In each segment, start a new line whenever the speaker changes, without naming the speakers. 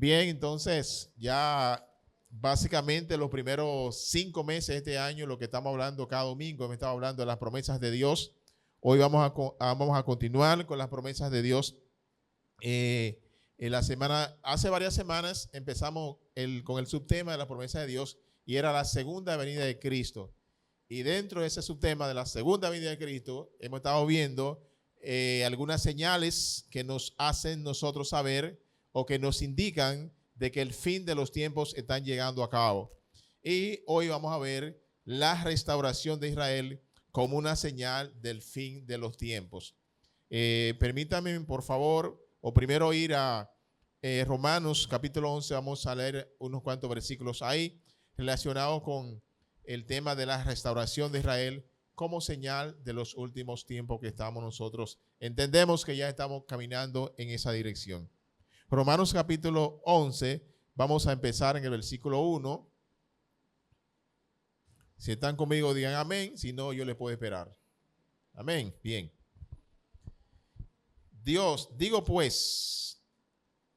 Bien, entonces ya básicamente los primeros 5 meses de este año, lo que estamos hablando cada domingo, hemos estado hablando de las promesas de Dios. Hoy vamos a continuar con las promesas de Dios. Hace varias semanas empezamos con el subtema de las promesas de Dios y era la segunda venida de Cristo. Y dentro de ese subtema de la segunda venida de Cristo hemos estado viendo algunas señales que nos hacen nosotros saber o que nos indican de que el fin de los tiempos están llegando a cabo. Y hoy vamos a ver la restauración de Israel como una señal del fin de los tiempos. Permítanme, por favor, o primero ir a Romanos capítulo 11. Vamos a leer unos cuantos versículos ahí relacionados con el tema de la restauración de Israel como señal de los últimos tiempos que estamos nosotros. Entendemos que ya estamos caminando en esa dirección. Romanos capítulo 11, vamos a empezar en el versículo 1. Si están conmigo, digan amén. Si no, yo les puedo esperar. Amén. Bien. Digo pues,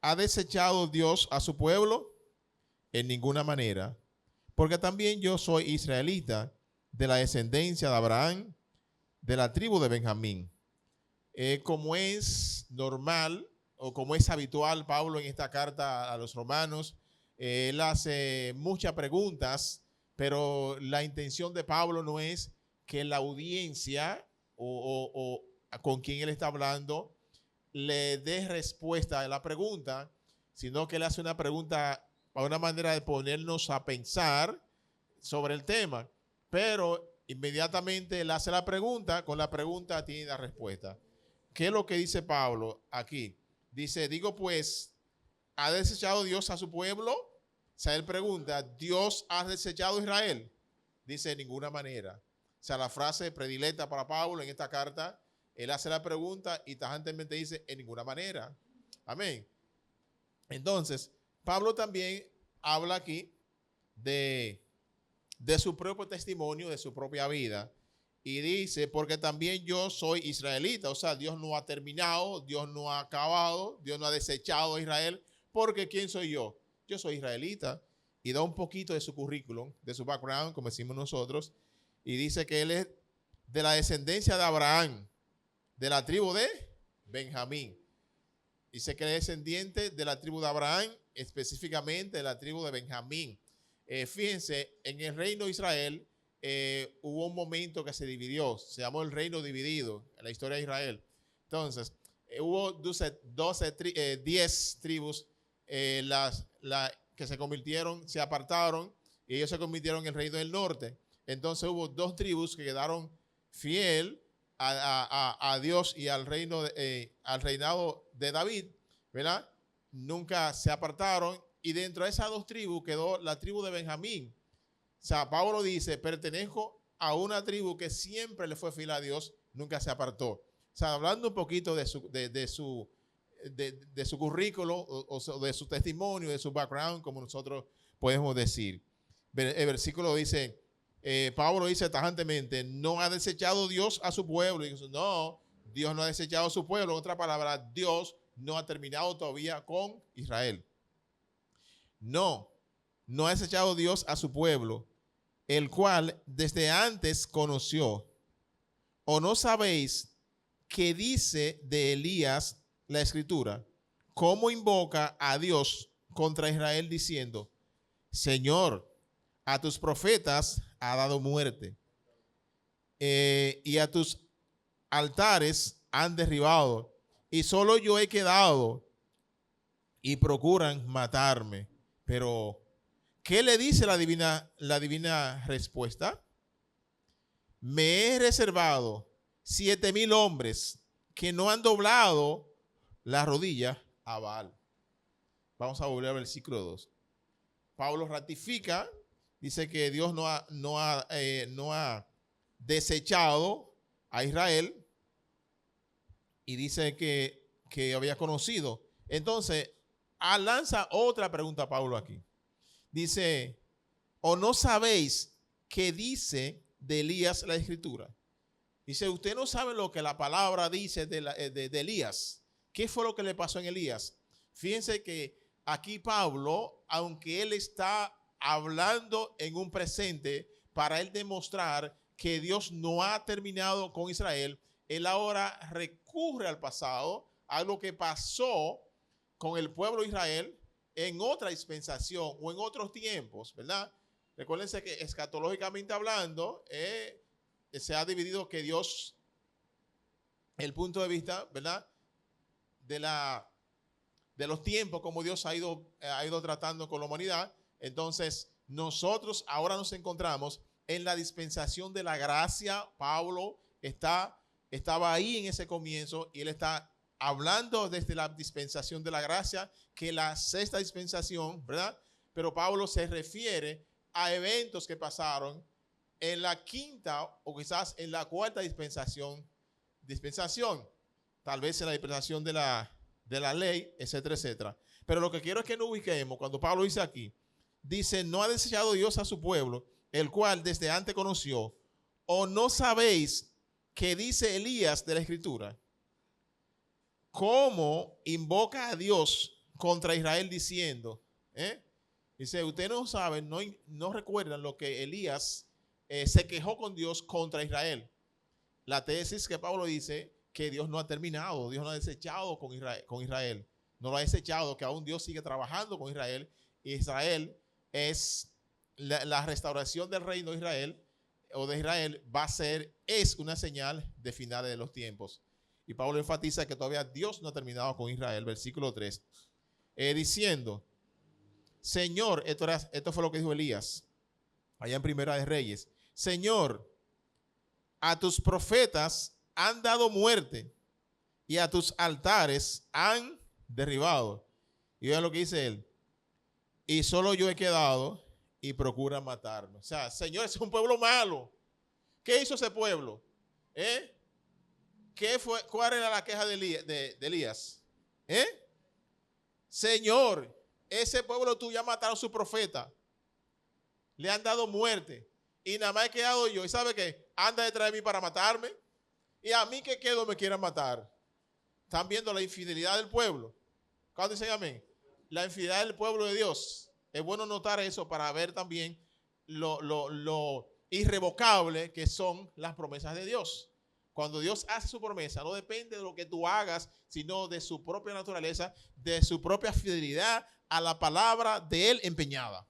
¿ha desechado Dios a su pueblo? En ninguna manera. Porque también yo soy israelita, de la descendencia de Abraham, de la tribu de Benjamín. Como es normal, o como es habitual, Pablo en esta carta a los romanos, él hace muchas preguntas, pero la intención de Pablo no es que la audiencia o con quien él está hablando le dé respuesta a la pregunta, sino que él hace una pregunta a una manera de ponernos a pensar sobre el tema, pero inmediatamente él hace la pregunta, con la pregunta tiene la respuesta. ¿Qué es lo que dice Pablo aquí? Dice, digo pues, ¿ha desechado Dios a su pueblo? O sea, él pregunta, ¿Dios ha desechado a Israel? Dice, de ninguna manera. O sea, la frase predilecta para Pablo en esta carta, él hace la pregunta y tajantemente dice, en ninguna manera. Amén. Entonces, Pablo también habla aquí de su propio testimonio, de su propia vida. Y dice, porque también yo soy israelita. O sea, Dios no ha terminado, Dios no ha acabado, Dios no ha desechado a Israel. Porque ¿quién soy yo? Yo soy israelita. Y da un poquito de su currículum, de su background, como decimos nosotros. Y dice que él es de la descendencia de Abraham, de la tribu de Benjamín. Dice que es descendiente de la tribu de Abraham, específicamente de la tribu de Benjamín. Fíjense, en el reino de Israel hubo un momento que se dividió, se llamó el reino dividido en la historia de Israel. Entonces, hubo 10 tribus que se convirtieron, se apartaron y ellos se convirtieron en el reino del norte. Entonces hubo 2 tribus que quedaron fiel a Dios y al reinado de David, ¿verdad? Nunca se apartaron y dentro de esas 2 tribus quedó la tribu de Benjamín. O sea, Pablo dice, pertenezco a una tribu que siempre le fue fiel a Dios, nunca se apartó. O sea, hablando un poquito de su currículo o de su testimonio, de su background, como nosotros podemos decir. El versículo dice, Pablo dice tajantemente, no ha desechado Dios a su pueblo. Y dice, no, Dios no ha desechado a su pueblo. En otra palabra, Dios no ha terminado todavía con Israel. No ha desechado Dios a su pueblo, el cual desde antes conoció. ¿O no sabéis qué dice de Elías la Escritura? ¿Cómo invoca a Dios contra Israel diciendo, Señor, a tus profetas ha dado muerte, y a tus altares han derribado, y solo yo he quedado, y procuran matarme? Pero, ¿qué le dice la divina respuesta? Me he reservado 7,000 hombres que no han doblado la rodilla a Baal. Vamos a volver al versículo 2. Pablo ratifica, dice que Dios no ha desechado a Israel y dice que había conocido. Entonces, lanza otra pregunta a Pablo aquí. Dice, ¿o no sabéis qué dice de Elías la Escritura? Dice, usted no sabe lo que la palabra dice de Elías. ¿Qué fue lo que le pasó en Elías? Fíjense que aquí Pablo, aunque él está hablando en un presente para él demostrar que Dios no ha terminado con Israel, él ahora recurre al pasado, a lo que pasó con el pueblo de Israel en otra dispensación o en otros tiempos, ¿verdad? Recuérdense que escatológicamente hablando, se ha dividido que Dios, el punto de vista, ¿verdad? De los tiempos, como Dios ha ido tratando con la humanidad. Entonces, nosotros ahora nos encontramos en la dispensación de la gracia. Pablo estaba ahí en ese comienzo y él está hablando desde la dispensación de la gracia, que la sexta dispensación, ¿verdad? Pero Pablo se refiere a eventos que pasaron en la quinta o quizás en la cuarta dispensación, tal vez en la dispensación de la ley, etcétera, etcétera. Pero lo que quiero es que nos ubiquemos cuando Pablo dice aquí, dice, no ha desechado Dios a su pueblo, el cual desde antes conoció, o no sabéis que dice Elías de la Escritura, cómo invoca a Dios contra Israel diciendo, dice, ustedes no saben, no recuerdan lo que Elías se quejó con Dios contra Israel. La tesis que Pablo dice que Dios no ha terminado, Dios no ha desechado con Israel, no lo ha desechado, que aún Dios sigue trabajando con Israel. Israel es la restauración del reino de Israel o de Israel es una señal de finales de los tiempos. Y Pablo enfatiza que todavía Dios no ha terminado con Israel, versículo 3, diciendo, Señor, esto fue lo que dijo Elías allá en Primera de Reyes, Señor, a tus profetas han dado muerte y a tus altares han derribado. Y vean lo que dice él. Y solo yo he quedado y procuran matarnos. O sea, Señor, es un pueblo malo. ¿Qué hizo ese pueblo? ¿Cuál era la queja de Elías? Señor, ese pueblo tuyo ha matado a su profeta. Le han dado muerte. Y nada más he quedado yo. ¿Y sabe qué? Anda detrás de mí para matarme. Y a mí que quedo me quieren matar. ¿Están viendo la infidelidad del pueblo? ¿Cuándo dicen amén? La infidelidad del pueblo de Dios. Es bueno notar eso para ver también lo irrevocable que son las promesas de Dios. Cuando Dios hace su promesa, no depende de lo que tú hagas, sino de su propia naturaleza, de su propia fidelidad a la palabra de Él empeñada.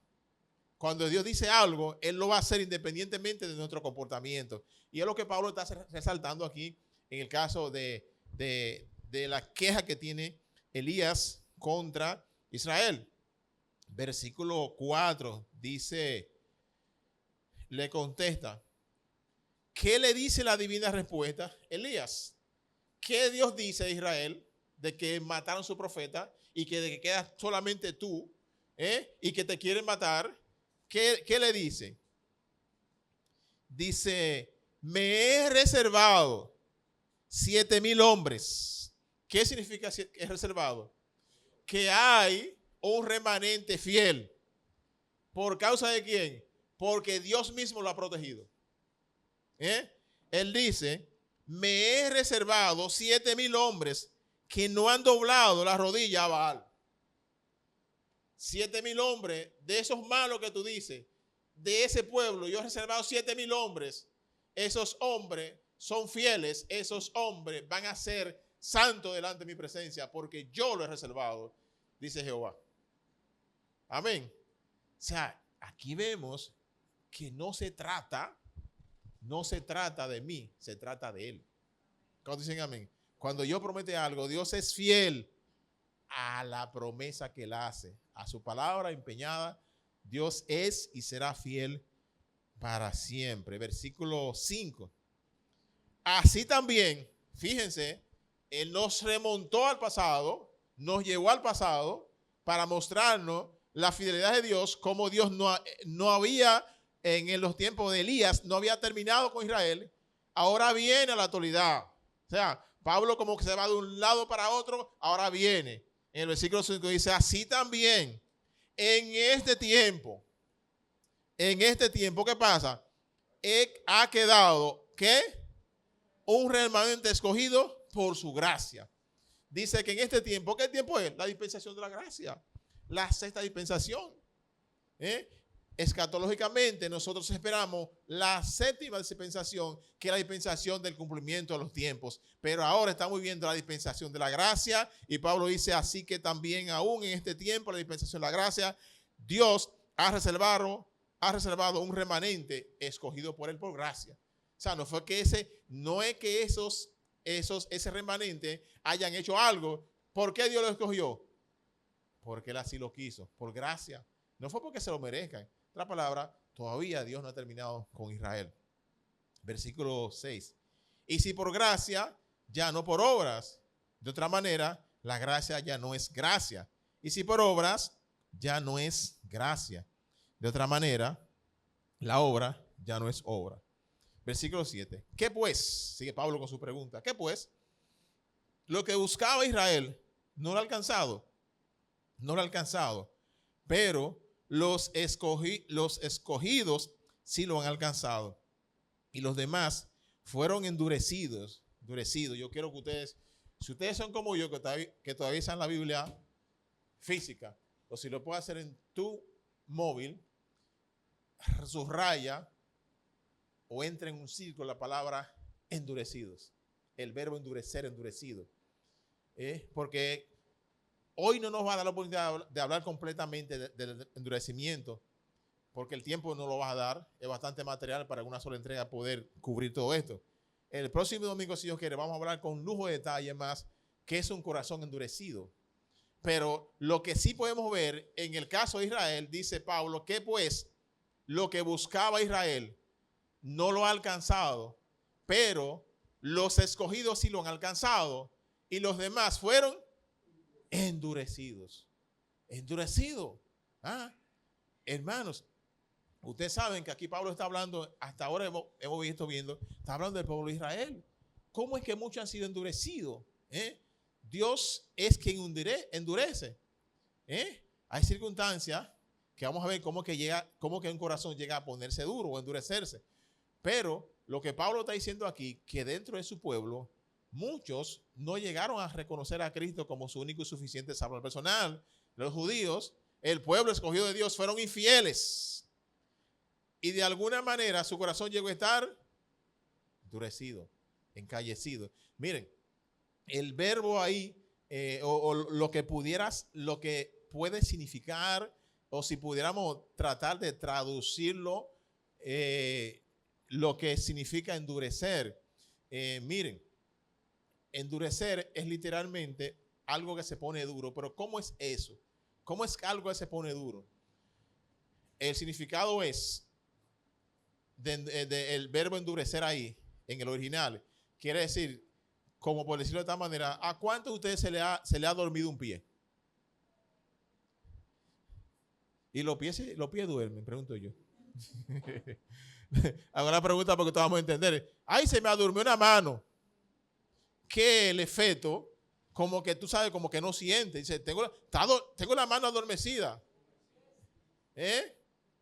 Cuando Dios dice algo, Él lo va a hacer independientemente de nuestro comportamiento. Y es lo que Pablo está resaltando aquí en el caso de la queja que tiene Elías contra Israel. Versículo 4 dice, le contesta, ¿qué le dice la divina respuesta? Elías, ¿qué Dios dice de Israel? De que mataron a su profeta y que de que quedas solamente tú, y que te quieren matar. ¿Qué le dice? Dice, me he reservado 7,000 hombres. ¿Qué significa es reservado? Que hay un remanente fiel. ¿Por causa de quién? Porque Dios mismo lo ha protegido. Él dice, me he reservado 7,000 hombres que no han doblado la rodilla a Baal. 7,000 hombres de esos malos que tú dices, de ese pueblo, yo he reservado 7,000 hombres. Esos hombres son fieles, esos hombres van a ser santos delante de mi presencia, porque yo lo he reservado, dice Jehová. Amén. O sea, aquí vemos que no se trata de mí, se trata de Él. Cuando dicen amén. Cuando yo promete algo, Dios es fiel a la promesa que Él hace, a su palabra empeñada. Dios es y será fiel para siempre. Versículo 5. Así también, fíjense, Él nos remontó al pasado, nos llevó al pasado para mostrarnos la fidelidad de Dios, como Dios no había, en los tiempos de Elías, no había terminado con Israel. Ahora viene a la actualidad. O sea, Pablo como que se va de un lado para otro, ahora viene. En el versículo 5 dice, así también, en este tiempo, ¿qué pasa? Ha quedado, ¿qué? Un remanente escogido por su gracia. Dice que en este tiempo, ¿qué tiempo es? La dispensación de la gracia. la sexta dispensación. Escatológicamente nosotros esperamos la séptima dispensación, que es la dispensación del cumplimiento de los tiempos. Pero ahora estamos viviendo la dispensación de la gracia, y Pablo dice, así que también aún en este tiempo, la dispensación de la gracia, Dios ha reservado un remanente escogido por él por gracia. O sea, no es que ese remanente hayan hecho algo. ¿Por qué Dios lo escogió? Porque él así lo quiso, por gracia. No fue porque se lo merezcan. Otra palabra, todavía Dios no ha terminado con Israel. Versículo 6. Y si por gracia, ya no por obras. De otra manera, la gracia ya no es gracia. Y si por obras, ya no es gracia. De otra manera, la obra ya no es obra. Versículo 7. ¿Qué pues? Sigue Pablo con su pregunta. ¿Qué pues? Lo que buscaba Israel no lo ha alcanzado. No lo ha alcanzado. Pero los escogidos sí lo han alcanzado. Y los demás fueron endurecidos. Yo quiero que ustedes, si ustedes son como yo, que todavía están en la Biblia física, o si lo puedes hacer en tu móvil, subraya o entra en un círculo la palabra endurecidos. El verbo endurecer, endurecido. Porque hoy no nos va a dar la oportunidad de hablar completamente del endurecimiento, porque el tiempo no lo va a dar. Es bastante material para una sola entrega poder cubrir todo esto. El próximo domingo, si Dios quiere, vamos a hablar con lujo de detalle más qué es un corazón endurecido. Pero lo que sí podemos ver en el caso de Israel, dice Pablo, que pues lo que buscaba Israel no lo ha alcanzado, pero los escogidos sí lo han alcanzado, y los demás fueron endurecidos. Hermanos, ustedes saben que aquí Pablo está hablando, hasta ahora hemos visto viendo, está hablando del pueblo de Israel. ¿Cómo es que muchos han sido endurecidos? Dios es quien endurece. Hay circunstancias que vamos a ver cómo que un corazón llega a ponerse duro o endurecerse. Pero lo que Pablo está diciendo aquí, que dentro de su pueblo, muchos no llegaron a reconocer a Cristo como su único y suficiente salvador personal. Los judíos, el pueblo escogido de Dios, fueron infieles. Y de alguna manera su corazón llegó a estar endurecido, encallecido. Miren, el verbo ahí, o lo que puede significar, o si pudiéramos tratar de traducirlo, lo que significa endurecer. Miren, endurecer es literalmente algo que se pone duro. Pero ¿cómo es eso? ¿Cómo es algo que se pone duro? El significado es el verbo endurecer ahí, en el original, quiere decir, como por decirlo de esta manera, ¿a cuántos de ustedes se le ha dormido un pie? Y los pies duermen, pregunto yo. Hago la pregunta porque todos vamos a entender. Ay, se me adurmió una mano. Que el efecto, como que tú sabes, como que no siente. Dice, tengo la mano adormecida.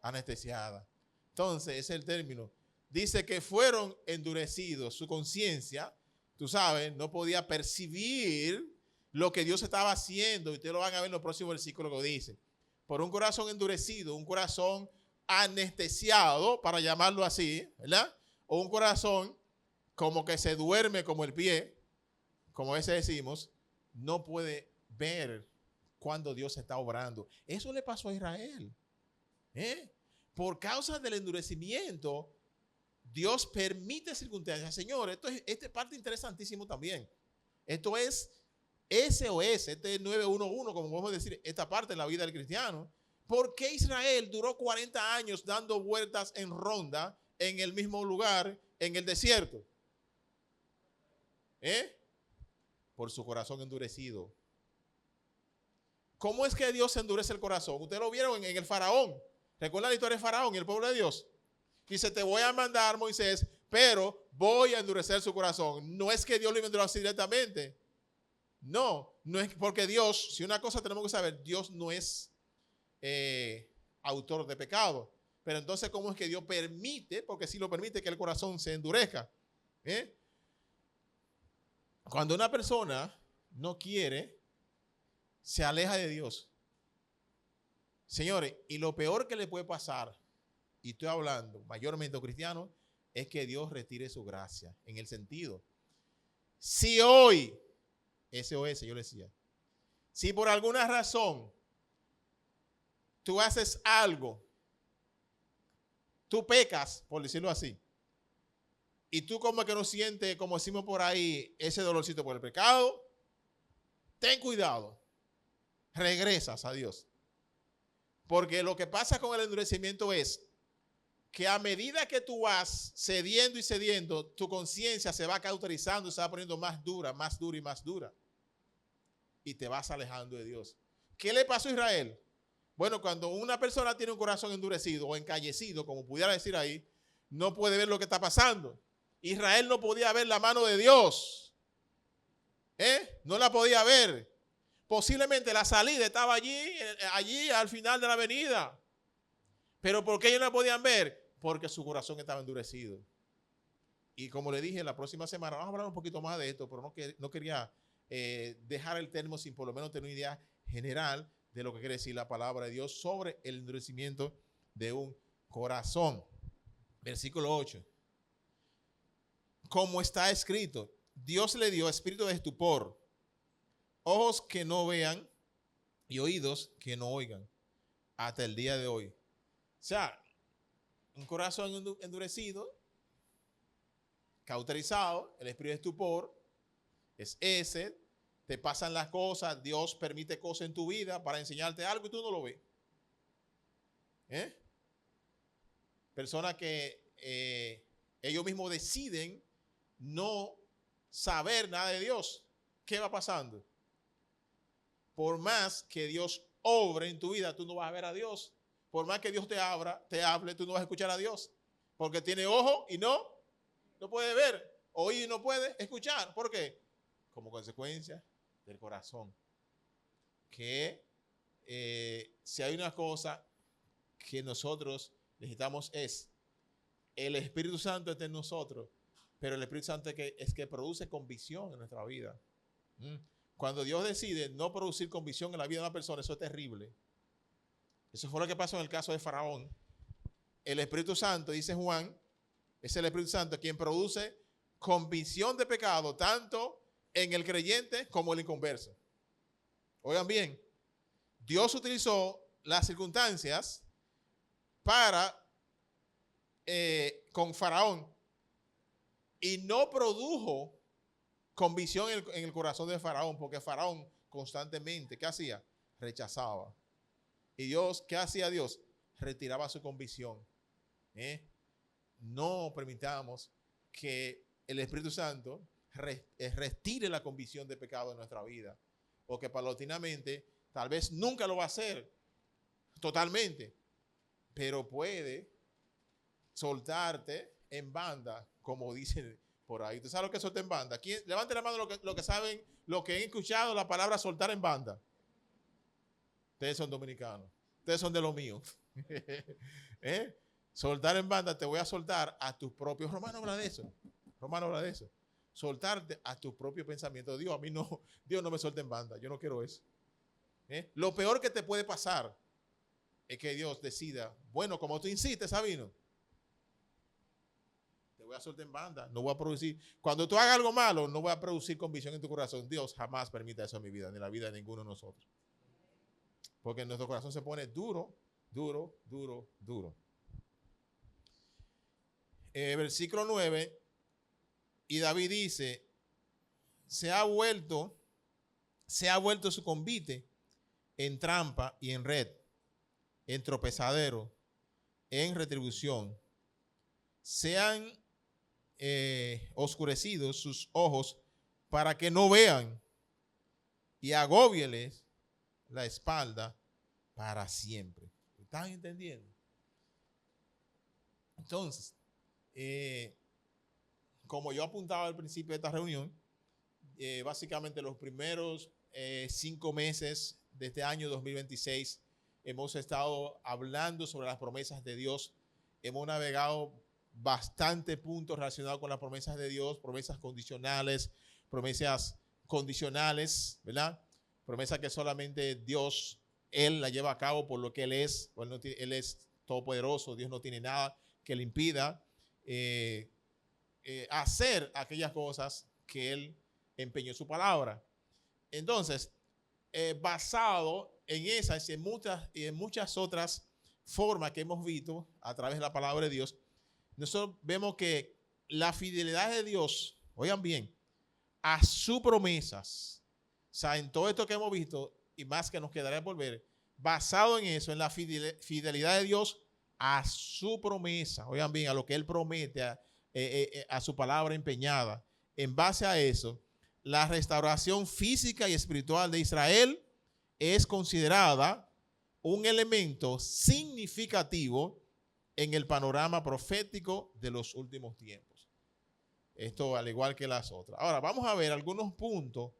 Anestesiada. Entonces, ese es el término. Dice que fueron endurecidos. Su conciencia, tú sabes, no podía percibir lo que Dios estaba haciendo. Y ustedes lo van a ver en los próximos versículos que dice. Por un corazón endurecido, un corazón anestesiado, para llamarlo así, ¿verdad? O un corazón como que se duerme como el pie, como ese decimos, no puede ver cuando Dios está obrando. Eso le pasó a Israel. Por causa del endurecimiento, Dios permite circunstancias. Señor, esta es parte interesantísimo también. Esto es SOS, este es 911, como podemos decir, esta parte de la vida del cristiano. ¿Por qué Israel duró 40 años dando vueltas en ronda en el mismo lugar, en el desierto? Por su corazón endurecido. ¿Cómo es que Dios endurece el corazón? Ustedes lo vieron en el faraón. ¿Recuerdan la historia de faraón y el pueblo de Dios? Dice, te voy a mandar, Moisés, pero voy a endurecer su corazón. No es que Dios lo envió así directamente. No es porque Dios, si una cosa tenemos que saber, Dios no es autor de pecado. Pero entonces, ¿cómo es que Dios permite? Porque si lo permite, que el corazón se endurezca. Cuando una persona no quiere, se aleja de Dios. Señores, y lo peor que le puede pasar, y estoy hablando mayormente a cristianos, es que Dios retire su gracia. En el sentido, si hoy, SOS, yo le decía, si por alguna razón tú haces algo, tú pecas, por decirlo así, y tú como que no sientes, como decimos por ahí, ese dolorcito por el pecado, ten cuidado, regresas a Dios. Porque lo que pasa con el endurecimiento es que a medida que tú vas cediendo y cediendo, tu conciencia se va cauterizando, se va poniendo más dura, más dura y más dura. Y te vas alejando de Dios. ¿Qué le pasó a Israel? Bueno, cuando una persona tiene un corazón endurecido o encallecido, como pudiera decir ahí, no puede ver lo que está pasando. Israel no podía ver la mano de Dios. No la podía ver. Posiblemente la salida estaba allí al final de la avenida. Pero ¿por qué ellos no la podían ver? Porque su corazón estaba endurecido. Y como le dije, la próxima semana vamos a hablar un poquito más de esto, pero no quería dejar el término sin por lo menos tener una idea general de lo que quiere decir la palabra de Dios sobre el endurecimiento de un corazón. Versículo 8. Como está escrito, Dios le dio espíritu de estupor, ojos que no vean y oídos que no oigan, hasta el día de hoy. O sea, un corazón endurecido, cauterizado, el espíritu de estupor, es ese, te pasan las cosas, Dios permite cosas en tu vida para enseñarte algo y tú no lo ves. Personas que ellos mismos deciden no saber nada de Dios. ¿Qué va pasando? Por más que Dios obre en tu vida, tú no vas a ver a Dios. Por más que Dios te hable, tú no vas a escuchar a Dios. Porque tiene ojo y no puede ver. Oír y no puede escuchar. ¿Por qué? Como consecuencia del corazón. Que si hay una cosa que nosotros necesitamos es el Espíritu Santo está en nosotros, pero el Espíritu Santo es que produce convicción en nuestra vida. Cuando Dios decide no producir convicción en la vida de una persona, eso es terrible. Eso fue lo que pasó en el caso de Faraón. El Espíritu Santo, dice Juan, es el Espíritu Santo quien produce convicción de pecado, tanto en el creyente como en el inconverso. Oigan bien, Dios utilizó las circunstancias para con Faraón y no produjo convicción en el corazón de Faraón, porque Faraón constantemente, ¿qué hacía? Rechazaba. Y Dios, ¿qué hacía Dios? Retiraba su convicción. No permitamos que el Espíritu Santo retire la convicción de pecado de nuestra vida, porque paulatinamente, tal vez nunca lo va a hacer totalmente, pero puede soltarte en banda, como dicen por ahí. ¿Tú sabes lo que es soltar en banda? ¿Quién? Levante la mano lo que saben, lo que han escuchado la palabra soltar en banda. Ustedes son dominicanos. Ustedes son de lo mío. Soltar en banda, te voy a soltar a tus propios. Romano habla de eso. Romano habla de eso. Soltarte a tus propios pensamientos. Dios, a mí no, Dios no me suelta en banda. Yo no quiero eso. Lo peor que te puede pasar es que Dios decida, bueno, como tú insistes, Sabino, te voy a soltar en banda. No voy a producir. Cuando tú hagas algo malo, no voy a producir convicción en tu corazón. Dios jamás permita eso en mi vida, ni en la vida de ninguno de nosotros. Porque nuestro corazón se pone duro, duro, duro, duro. Versículo 9, y David dice, se ha vuelto su convite en trampa y en red, en tropezadero, en retribución. Sean oscurecidos sus ojos para que no vean, y agóbieles la espalda para siempre. ¿Están entendiendo? Entonces, como yo apuntaba al principio de esta reunión, básicamente los primeros 5 meses de este año 2026 hemos estado hablando sobre las promesas de Dios. Hemos navegado bastante puntos relacionados con las promesas de Dios, promesas condicionales, ¿verdad? Promesas que solamente Dios Él la lleva a cabo por lo que Él es. Él es todopoderoso. Dios no tiene nada que le impida hacer aquellas cosas que Él empeñó su palabra. Entonces, basado en esas y en muchas otras formas que hemos visto a través de la palabra de Dios, nosotros vemos que la fidelidad de Dios, oigan bien, a sus promesas, o sea, en todo esto que hemos visto y más que nos quedaría por ver, basado en eso, en la fidelidad de Dios a su promesa, oigan bien, a lo que Él promete, a su palabra empeñada. En base a eso, la restauración física y espiritual de Israel es considerada un elemento significativo en el panorama profético de los últimos tiempos. Esto al igual que las otras. Ahora vamos a ver algunos puntos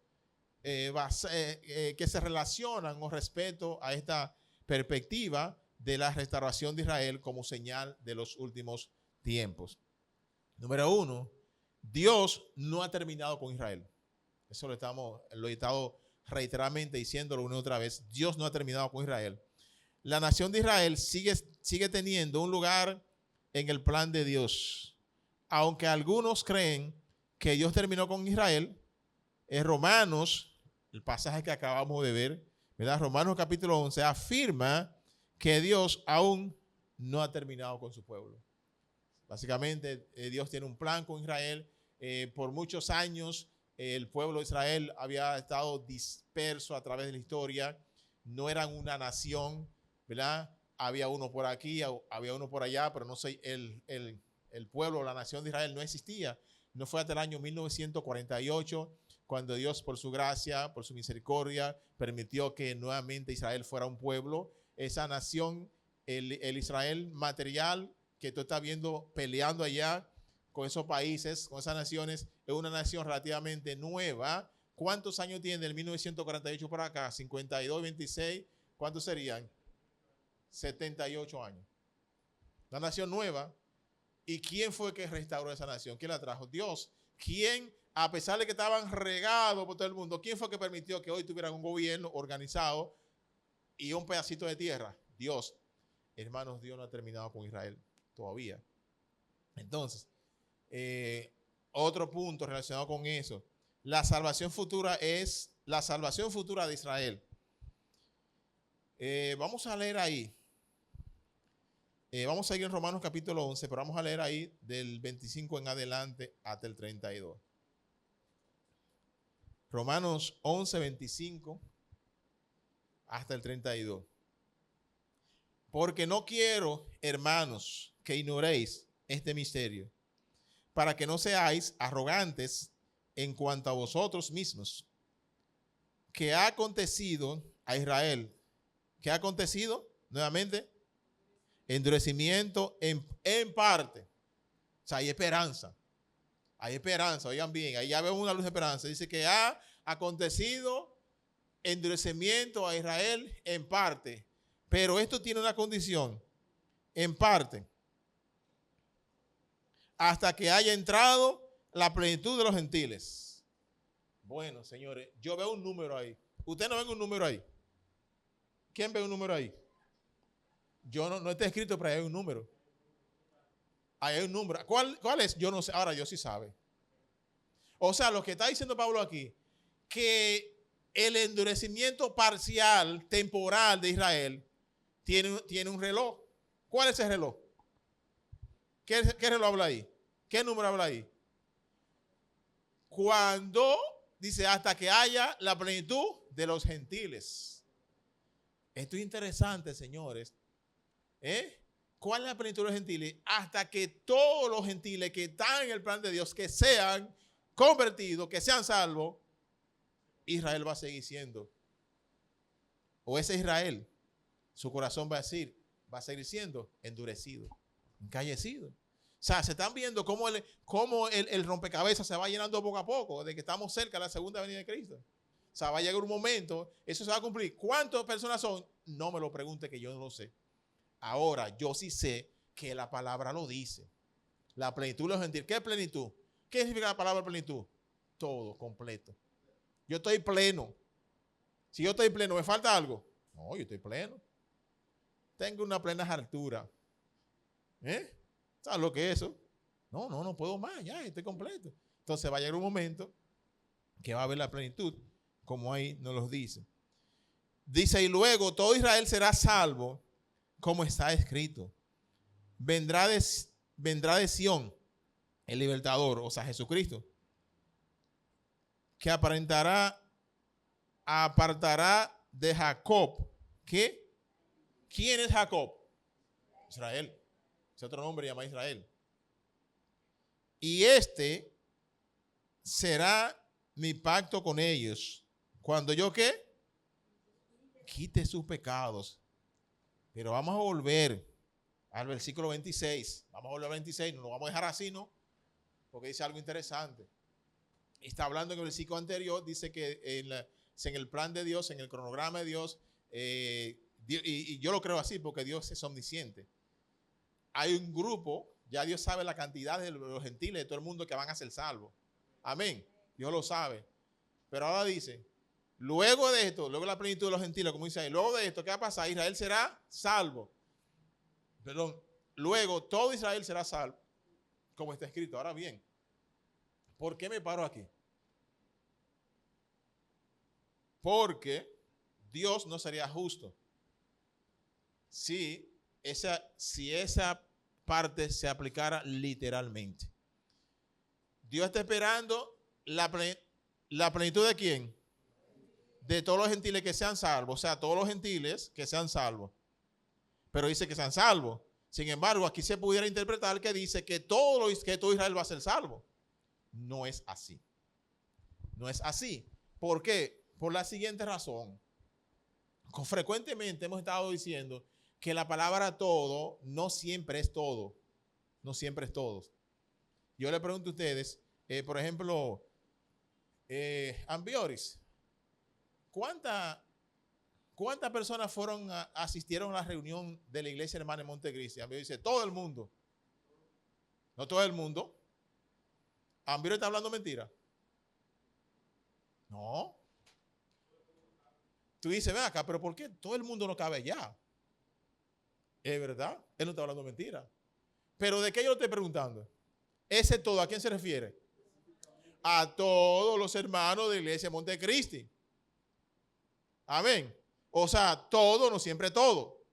que se relacionan con respecto a esta perspectiva de la restauración de Israel como señal de los últimos tiempos. Número 1, Dios no ha terminado con Israel. Eso lo he estado reiteradamente diciéndolo una y otra vez. Dios no ha terminado con Israel. La nación de Israel sigue teniendo un lugar en el plan de Dios. Aunque algunos creen que Dios terminó con Israel, en Romanos, el pasaje que acabamos de ver, ¿verdad? Romanos capítulo 11 afirma que Dios aún no ha terminado con su pueblo. Básicamente, Dios tiene un plan con Israel. Por muchos años, el pueblo de Israel había estado disperso a través de la historia. No eran una nación, ¿verdad? Había uno por aquí, había uno por allá, pero no sé, el pueblo, la nación de Israel no existía. No fue hasta el año 1948 cuando Dios, por su gracia, por su misericordia, permitió que nuevamente Israel fuera un pueblo. Esa nación, el Israel material que tú estás viendo peleando allá con esos países, con esas naciones, es una nación relativamente nueva. ¿Cuántos años tiene del 1948 para acá? 52, 26, ¿cuántos serían? 78 años. La nación nueva. ¿Y quién fue que restauró esa nación? ¿Quién la trajo? Dios. ¿Quién, a pesar de que estaban regados por todo el mundo, quién fue que permitió que hoy tuvieran un gobierno organizado y un pedacito de tierra? Dios. Hermanos, Dios no ha terminado con Israel todavía. Entonces, otro punto relacionado con eso. La salvación futura es la salvación futura de Israel. Vamos a leer ahí. Vamos a ir en Romanos capítulo 11, pero vamos a leer ahí del 25 en adelante hasta el 32. Romanos 11, 25 hasta el 32. Porque no quiero, hermanos, que ignoréis este misterio, para que no seáis arrogantes en cuanto a vosotros mismos. ¿Qué ha acontecido a Israel? ¿Qué ha acontecido? Nuevamente, endurecimiento en parte. O sea, hay esperanza. Hay esperanza, oigan bien, ahí ya vemos una luz de esperanza. Dice que ha acontecido endurecimiento a Israel en parte. Pero esto tiene una condición, en parte, hasta que haya entrado la plenitud de los gentiles. Bueno, señores, yo veo un número ahí. ¿Usted no ven un número ahí? ¿Quién ve un número ahí? Yo no está escrito, pero ahí hay un número. Ahí hay un número. ¿Cuál es? Yo no sé. Ahora Dios sí sabe. O sea, lo que está diciendo Pablo aquí, que el endurecimiento parcial, temporal de Israel, tiene un reloj. ¿Cuál es ese reloj? ¿Qué reloj habla ahí? ¿Qué número habla ahí? Cuando dice hasta que haya la plenitud de los gentiles. Esto es interesante, señores. ¿Cuál es la plenitud de los gentiles? Hasta que todos los gentiles que están en el plan de Dios, que sean convertidos, que sean salvos, Israel va a seguir siendo. O ese Israel, su corazón va a seguir siendo endurecido, encallecido. O sea, se están viendo cómo el rompecabezas se va llenando poco a poco, de que estamos cerca de la segunda venida de Cristo. O sea, va a llegar un momento, eso se va a cumplir. ¿Cuántas personas son? No me lo pregunte, que yo no lo sé. Ahora, yo sí sé que la palabra lo dice. La plenitud de los gentiles. ¿Qué es plenitud? ¿Qué significa la palabra plenitud? Todo, completo. Yo estoy pleno. Si yo estoy pleno, ¿me falta algo? No, yo estoy pleno. Tengo una plena altura. ¿Sabes lo que es eso? No puedo más, ya estoy completo. Entonces va a llegar un momento que va a haber la plenitud, como ahí nos lo dice. Dice, y luego todo Israel será salvo, como está escrito. Vendrá de Sión el libertador, o sea, Jesucristo, que apartará de Jacob. ¿Qué? ¿Quién es Jacob? Israel. Ese otro nombre llama Israel. Y este será mi pacto con ellos. Cuando yo, ¿qué? Quite sus pecados. Pero vamos a volver al versículo 26. Vamos a volver al 26. No lo vamos a dejar así, ¿no? Porque dice algo interesante. Está hablando en el versículo anterior. Dice que en el plan de Dios, en el cronograma de Dios, y yo lo creo así porque Dios es omnisciente. Hay un grupo, ya Dios sabe la cantidad de los gentiles, de todo el mundo que van a ser salvos. Amén. Dios lo sabe. Pero ahora dice, luego de esto, luego la plenitud de los gentiles, como dice ahí, luego de esto, ¿qué va a pasar? Israel será salvo. Perdón, luego todo Israel será salvo, como está escrito. Ahora bien, ¿por qué me paro aquí? Porque Dios no sería justo si esa parte se aplicara literalmente. Dios está esperando la plenitud ¿de quién? De todos los gentiles que sean salvos, o sea, todos los gentiles que sean salvos. Pero dice que sean salvos. Sin embargo, aquí se pudiera interpretar que dice que todo Israel va a ser salvo. No es así. No es así. ¿Por qué? Por la siguiente razón. Frecuentemente hemos estado diciendo que la palabra todo no siempre es todo. No siempre es todo. Yo le pregunto a ustedes, por ejemplo, Ambioris, ¿cuántas personas asistieron a la reunión de la iglesia hermana en Montecristi? Ambioris dice, todo el mundo. No todo el mundo. Ambioris está hablando mentira. No. Tú dices, ven acá, pero ¿por qué todo el mundo no cabe allá? Es verdad, él no está hablando mentira. Pero ¿de qué yo le estoy preguntando? Ese todo, ¿a quién se refiere? A todos los hermanos de la iglesia de Montecristi. Amén. O sea, todo, no siempre todo.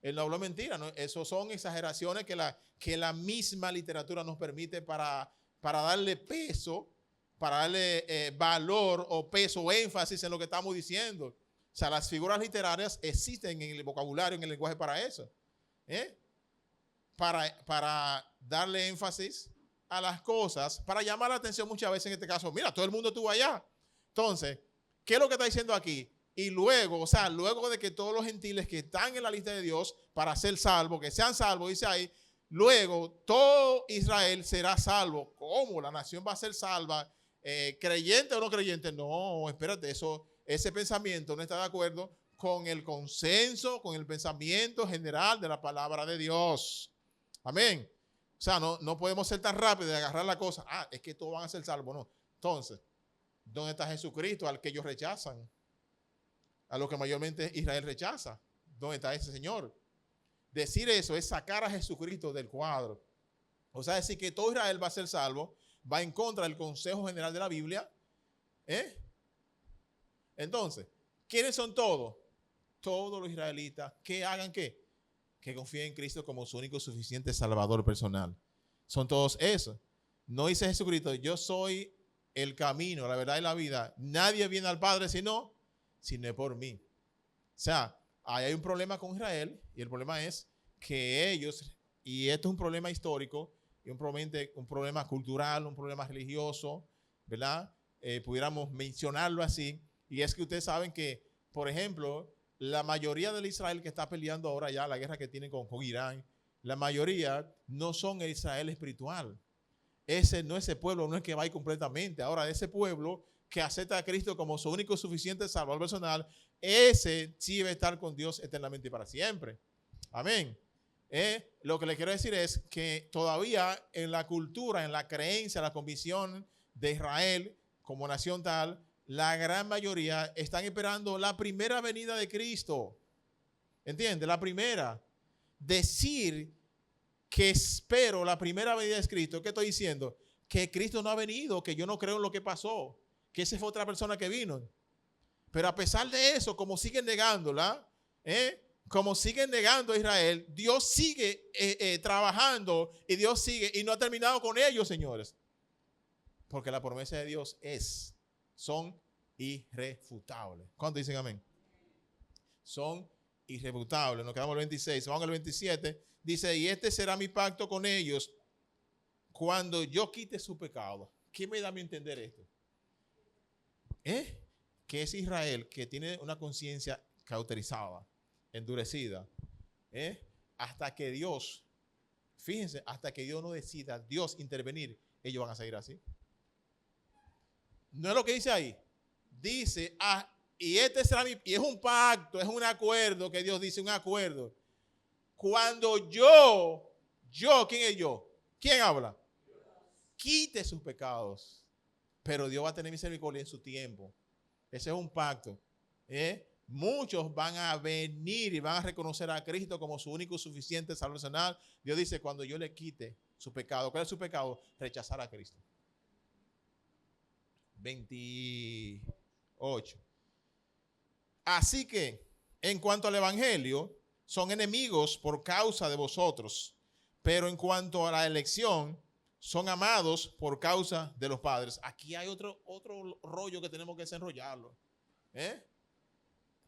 Él no habló mentira, ¿no? Eso son exageraciones que la misma literatura nos permite para darle peso, para darle valor o peso o énfasis en lo que estamos diciendo. O sea, las figuras literarias existen en el vocabulario, en el lenguaje para eso. Para darle énfasis a las cosas, para llamar la atención muchas veces en este caso. Mira, todo el mundo estuvo allá. Entonces, ¿qué es lo que está diciendo aquí? Y luego, o sea, luego de que todos los gentiles que están en la lista de Dios para ser salvos, que sean salvos, dice ahí, luego todo Israel será salvo. ¿Cómo? La nación va a ser salva. ¿Creyente o no creyente? No, espérate, ese pensamiento no está de acuerdo con el consenso, con el pensamiento general de la palabra de Dios. Amén. O sea, no podemos ser tan rápidos de agarrar la cosa. Es que todos van a ser salvos. No. Entonces, ¿dónde está Jesucristo al que ellos rechazan? A lo que mayormente Israel rechaza. ¿Dónde está ese Señor? Decir eso es sacar a Jesucristo del cuadro. O sea, decir que todo Israel va a ser salvo, va en contra del consejo general de la Biblia. Entonces, ¿quiénes son todos? Todos los israelitas que hagan ¿qué? Que confíen en Cristo como su único suficiente salvador personal. Son todos esos. No dice Jesucristo, yo soy el camino, la verdad y la vida. Nadie viene al Padre sino por mí. O sea, ahí hay un problema con Israel y el problema es que ellos, y esto es un problema histórico, y un problema cultural, un problema religioso, ¿verdad? Pudiéramos mencionarlo así, y es que ustedes saben que, por ejemplo, la mayoría del Israel que está peleando ahora ya, la guerra que tienen con Irán, la mayoría no son el Israel espiritual. Ese pueblo no es que va a ir completamente. Ahora, ese pueblo que acepta a Cristo como su único suficiente salvador personal, ese sí va a estar con Dios eternamente y para siempre. Amén. Lo que le quiero decir es que todavía en la cultura, en la creencia, la convicción de Israel como nación tal, la gran mayoría están esperando la primera venida de Cristo. ¿Entiendes? La primera. Decir que espero la primera venida de Cristo, ¿qué estoy diciendo? Que Cristo no ha venido, que yo no creo en lo que pasó, que esa fue otra persona que vino. Pero a pesar de eso, como siguen negándola, como siguen negando a Israel, Dios sigue trabajando y Dios sigue y no ha terminado con ellos, señores. Porque la promesa de Dios son irrefutables. ¿Cuántos dicen amén? Son irrefutables. Nos quedamos en el 26. Vamos al 27. Dice, y este será mi pacto con ellos cuando yo quite su pecado. ¿Qué me da a mí entender esto? Que es Israel que tiene una conciencia cauterizada, endurecida, hasta que Dios, fíjense, hasta que Dios no decida, Dios intervenir, ellos van a seguir así. No es lo que dice ahí. Dice, y este será y es un pacto, es un acuerdo que Dios dice, un acuerdo. Cuando yo, ¿quién es yo? ¿Quién habla? Quite sus pecados. Pero Dios va a tener misericordia en su tiempo. Ese es un pacto. Muchos van a venir y van a reconocer a Cristo como su único y suficiente salvacional. Dios dice, cuando yo le quite su pecado. ¿Cuál es su pecado? Rechazar a Cristo. 28. Así que, en cuanto al evangelio, son enemigos por causa de vosotros, pero en cuanto a la elección, son amados por causa de los padres. Aquí hay otro rollo que tenemos que desenrollarlo.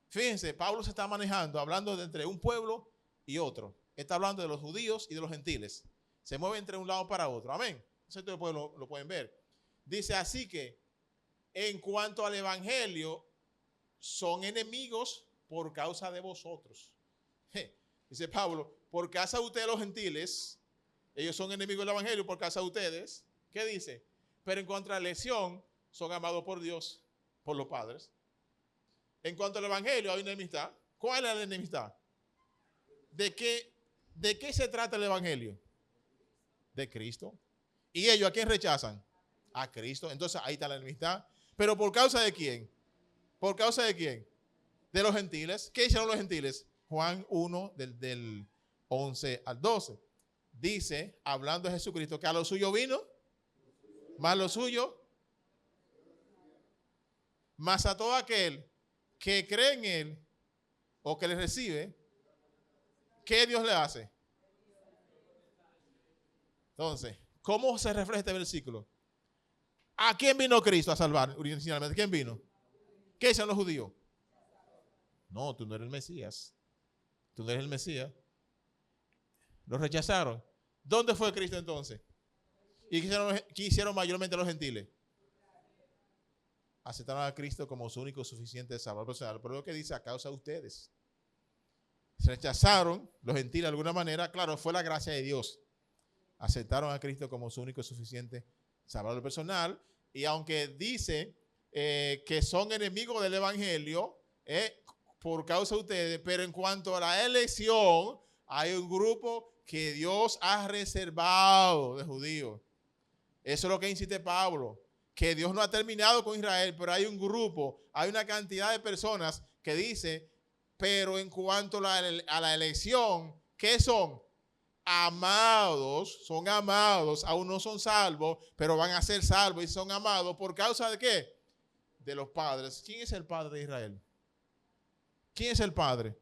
Fíjense, Pablo se está manejando, hablando de entre un pueblo y otro. Está hablando de los judíos y de los gentiles. Se mueve entre un lado para otro. Amén. Eso todo el pueblo lo pueden ver. Dice así que, en cuanto al evangelio, son enemigos por causa de vosotros. Dice Pablo, por causa de ustedes los gentiles, ellos son enemigos del evangelio por causa de ustedes. ¿Qué dice? Pero en cuanto a la elección, son amados por Dios, por los padres. En cuanto al evangelio, hay una enemistad. ¿Cuál es la enemistad? ¿De qué se trata el evangelio? De Cristo. ¿Y ellos a quién rechazan? A Cristo. Entonces ahí está la enemistad. ¿Pero por causa de quién? ¿Por causa de quién? De los gentiles. ¿Qué hicieron los gentiles? Juan 1 del 11 al 12. Dice, hablando de Jesucristo, que a lo suyo vino, más lo suyo, más a todo aquel que cree en él o que le recibe, ¿qué Dios le hace? Entonces, ¿cómo se refleja este versículo? ¿A quién vino Cristo a salvar originalmente? ¿Quién vino? ¿Qué dicen los judíos? No, tú no eres el Mesías. Tú no eres el Mesías. Los rechazaron. ¿Dónde fue Cristo entonces? ¿Y qué hicieron mayormente los gentiles? Aceptaron a Cristo como su único suficiente salvador personal. Pero lo que dice, a causa de ustedes. Se rechazaron los gentiles de alguna manera. Claro, fue la gracia de Dios. Aceptaron a Cristo como su único suficiente salvador personal. Y aunque dice que son enemigos del evangelio, por causa de ustedes, pero en cuanto a la elección, hay un grupo que Dios ha reservado de judíos. Eso es lo que insiste Pablo, que Dios no ha terminado con Israel, pero hay un grupo, hay una cantidad de personas que dice, pero en cuanto a la elección, ¿qué son? Amados, son amados, aún no son salvos, pero van a ser salvos y son amados por causa de ¿qué? De los padres. ¿Quién es el padre de Israel? ¿Quién es el padre?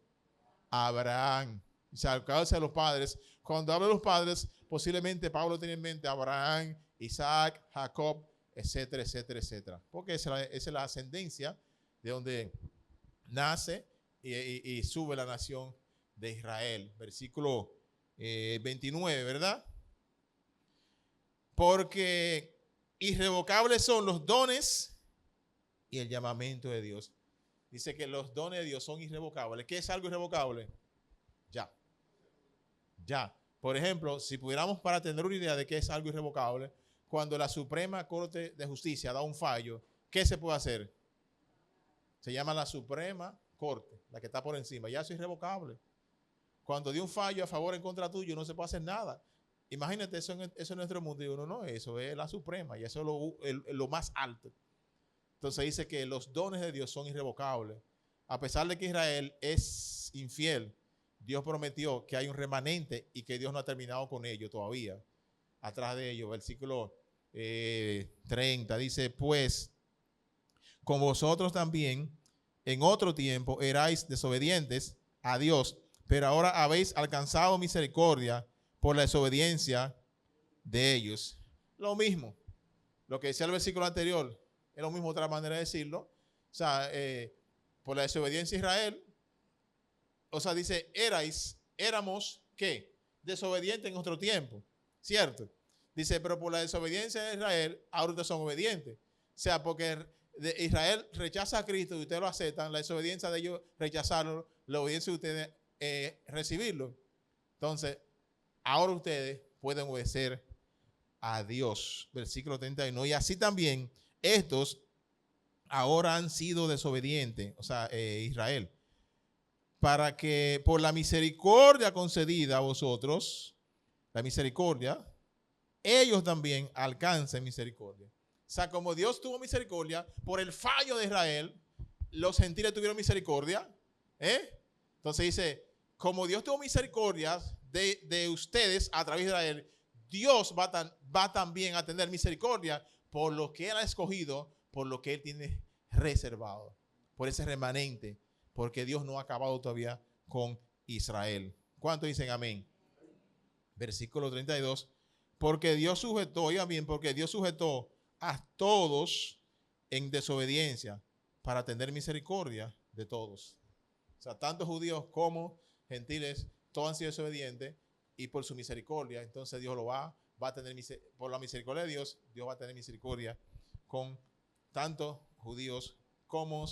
Abraham. O sea, a causa de los padres. Cuando habla de los padres, posiblemente Pablo tiene en mente Abraham, Isaac, Jacob, etcétera, etcétera, etcétera. Porque esa es la ascendencia de donde nace y sube la nación de Israel. Versículo 29, ¿verdad? Porque irrevocables son los dones y el llamamiento de Dios. Dice que los dones de Dios son irrevocables. ¿Qué es algo irrevocable? Ya. Por ejemplo, si pudiéramos para tener una idea de qué es algo irrevocable, cuando la Suprema Corte de Justicia da un fallo, ¿qué se puede hacer? Se llama la Suprema Corte, la que está por encima. Ya eso es irrevocable. Cuando dio un fallo a favor o en contra tuyo, no se puede hacer nada. Imagínate eso en nuestro mundo. Y uno, no, eso es la Suprema y eso es lo más alto. Entonces dice que los dones de Dios son irrevocables. A pesar de que Israel es infiel, Dios prometió que hay un remanente y que Dios no ha terminado con ellos todavía. Atrás de ellos, versículo 30, dice, pues, con vosotros también en otro tiempo erais desobedientes a Dios, pero ahora habéis alcanzado misericordia por la desobediencia de ellos. Lo mismo, lo que decía el versículo anterior, es lo mismo, otra manera de decirlo. O sea, por la desobediencia de Israel, o sea, dice, éramos, ¿qué? Desobedientes en otro tiempo, ¿cierto? Dice, pero por la desobediencia de Israel, ahora ustedes son obedientes. O sea, porque Israel rechaza a Cristo y ustedes lo aceptan, la desobediencia de ellos rechazarlo, la obediencia de ustedes recibirlo. Entonces, ahora ustedes pueden obedecer a Dios. Versículo 31. Y así también estos ahora han sido desobedientes, o sea, Israel, para que por la misericordia concedida a vosotros, la misericordia, ellos también alcancen misericordia. O sea, como Dios tuvo misericordia por el fallo de Israel, los gentiles tuvieron misericordia. Entonces dice, como Dios tuvo misericordia de ustedes a través de Israel, Dios va también a tener misericordia por lo que Él ha escogido, por lo que Él tiene reservado, por ese remanente, porque Dios no ha acabado todavía con Israel. ¿Cuántos dicen amén? Versículo 32. Porque Dios sujetó, oigan bien, porque Dios sujetó a todos en desobediencia para tener misericordia de todos. O sea, tanto judíos como gentiles, todos han sido desobedientes y por su misericordia, entonces Dios lo va a tener, por la misericordia de Dios, Dios va a tener misericordia con tanto judíos como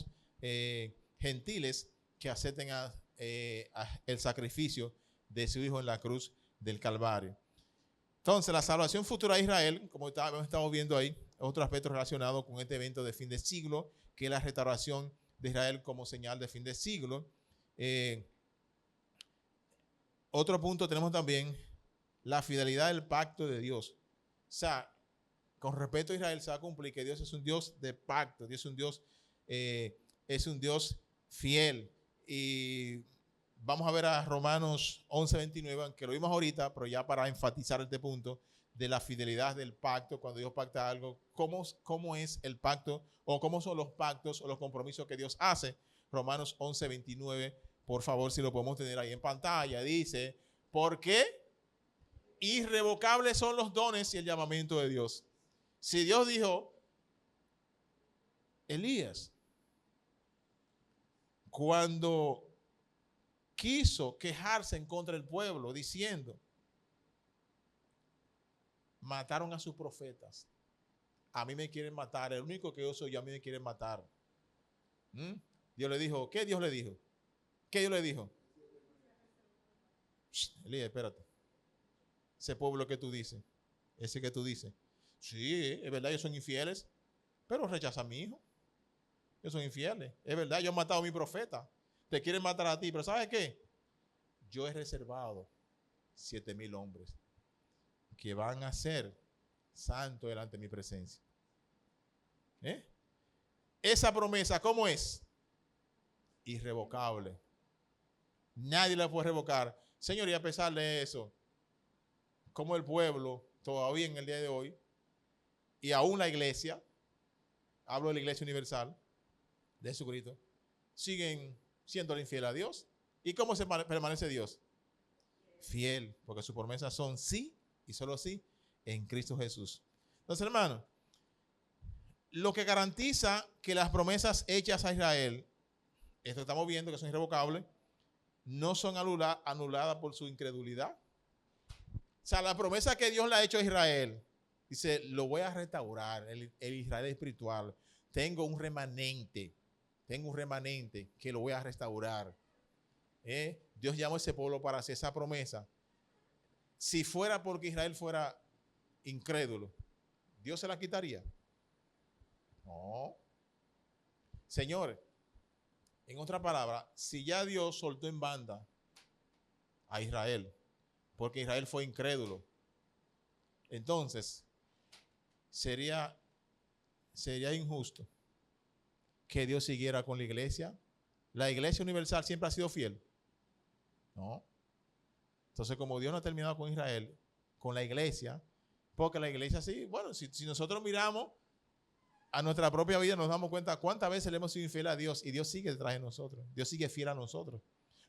gentiles que acepten el sacrificio de su Hijo en la cruz del Calvario. Entonces, la salvación futura de Israel, como estamos viendo ahí, es otro aspecto relacionado con este evento de fin de siglo, que es la restauración de Israel como señal de fin de siglo. Otro punto tenemos también la fidelidad del pacto de Dios. O sea, con respecto a Israel se va a cumplir que Dios es un Dios de pacto, Dios es un Dios fiel. Y vamos a ver a Romanos 11:29, que lo vimos ahorita, pero ya para enfatizar este punto de la fidelidad del pacto, cuando Dios pacta algo, cómo es el pacto o cómo son los pactos o los compromisos que Dios hace. Romanos 11:29, por favor, si lo podemos tener ahí en pantalla, dice, porque irrevocables son los dones y el llamamiento de Dios. Si Dios dijo, Elías, cuando quiso quejarse en contra del pueblo, diciendo, mataron a sus profetas, a mí me quieren matar, el único que yo soy yo, a mí me quieren matar. Dios le dijo, ¿qué Dios le dijo? ¿Qué Dios le dijo? Elías, espérate. Ese pueblo que tú dices, ese que tú dices, sí, es verdad, ellos son infieles, pero rechazan a mi hijo. Ellos son infieles, es verdad, yo he matado a mi profeta, te quieren matar a ti, pero ¿sabes qué? Yo he reservado 7,000 hombres que van a ser santos delante de mi presencia. Esa promesa, ¿cómo es? Irrevocable. Nadie la puede revocar. Señor, y a pesar de eso, como el pueblo, todavía en el día de hoy, y aún la iglesia, hablo de la iglesia universal, de Jesucristo, siguen siendo infiel a Dios. ¿Y cómo se permanece Dios? Fiel, porque sus promesas son sí y solo sí en Cristo Jesús. Entonces, hermano, lo que garantiza que las promesas hechas a Israel, esto estamos viendo que son irrevocables, no son anuladas por su incredulidad. O sea, la promesa que Dios le ha hecho a Israel, dice, lo voy a restaurar, el Israel espiritual. Tengo un remanente que lo voy a restaurar. Dios llamó a ese pueblo para hacer esa promesa. Si fuera porque Israel fuera incrédulo, ¿Dios se la quitaría? No. Señores, en otra palabra, si ya Dios soltó en banda a Israel, porque Israel fue incrédulo, entonces sería injusto que Dios siguiera con la iglesia? ¿La iglesia universal siempre ha sido fiel? No. Entonces, como Dios no ha terminado con Israel, con la iglesia, porque la iglesia sí, bueno, si nosotros miramos a nuestra propia vida, nos damos cuenta cuántas veces le hemos sido infiel a Dios y Dios sigue detrás de nosotros. Dios sigue fiel a nosotros.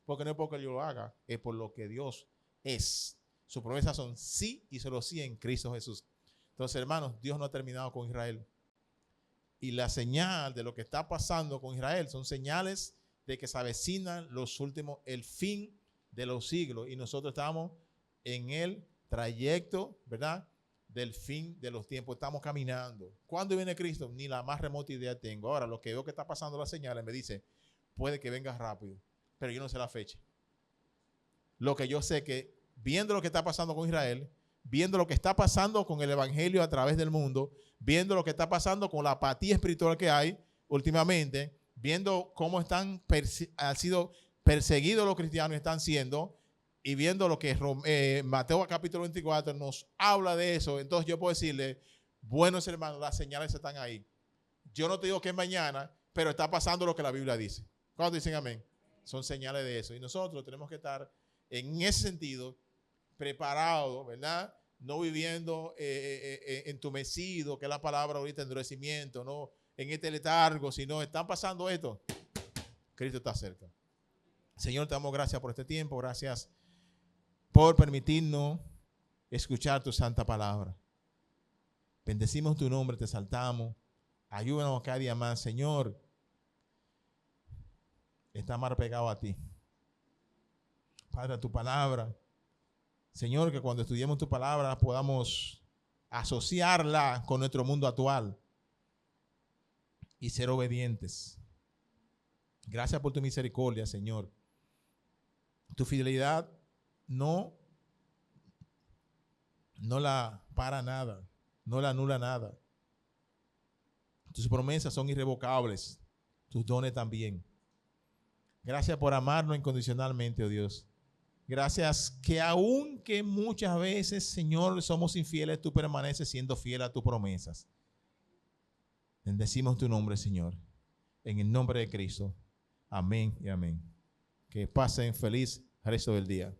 Porque no es porque yo lo haga, es por lo que Dios es. Sus promesas son sí y solo sí en Cristo Jesús. Entonces, hermanos, Dios no ha terminado con Israel. Y la señal de lo que está pasando con Israel son señales de que se avecinan los últimos, el fin de los siglos. Y nosotros estamos en el trayecto, ¿verdad?, del fin de los tiempos. Estamos caminando. ¿Cuándo viene Cristo? Ni la más remota idea tengo. Ahora, lo que veo que está pasando las señales me dice, puede que venga rápido, pero yo no sé la fecha. Lo que yo sé que, viendo lo que está pasando con Israel, viendo lo que está pasando con el evangelio a través del mundo, viendo lo que está pasando con la apatía espiritual que hay últimamente, viendo cómo han sido perseguidos los cristianos, están siendo, y viendo lo que Mateo capítulo 24 nos habla de eso, entonces yo puedo decirle, buenos hermanos, las señales están ahí. Yo no te digo que es mañana, pero está pasando lo que la Biblia dice. ¿Cuántos dicen amén? Son señales de eso. Y nosotros tenemos que estar en ese sentido preparados, ¿verdad? No viviendo entumecido, que es la palabra ahorita, endurecimiento, no en este letargo, sino están pasando esto. Cristo está cerca. Señor, te damos gracias por este tiempo, gracias por permitirnos escuchar tu santa palabra. Bendecimos tu nombre, te exaltamos. Ayúdanos cada día más, Señor. Está más pegado a ti. Padre, a tu palabra. Señor, que cuando estudiemos tu palabra podamos asociarla con nuestro mundo actual y ser obedientes. Gracias por tu misericordia, Señor. Tu fidelidad no la para nada, no la anula nada. Tus promesas son irrevocables, tus dones también. Gracias por amarnos incondicionalmente, oh Dios. Gracias que aunque muchas veces, Señor, somos infieles, tú permaneces siendo fiel a tus promesas. Bendecimos tu nombre, Señor. En el nombre de Cristo. Amén y amén. Que pasen feliz resto del día.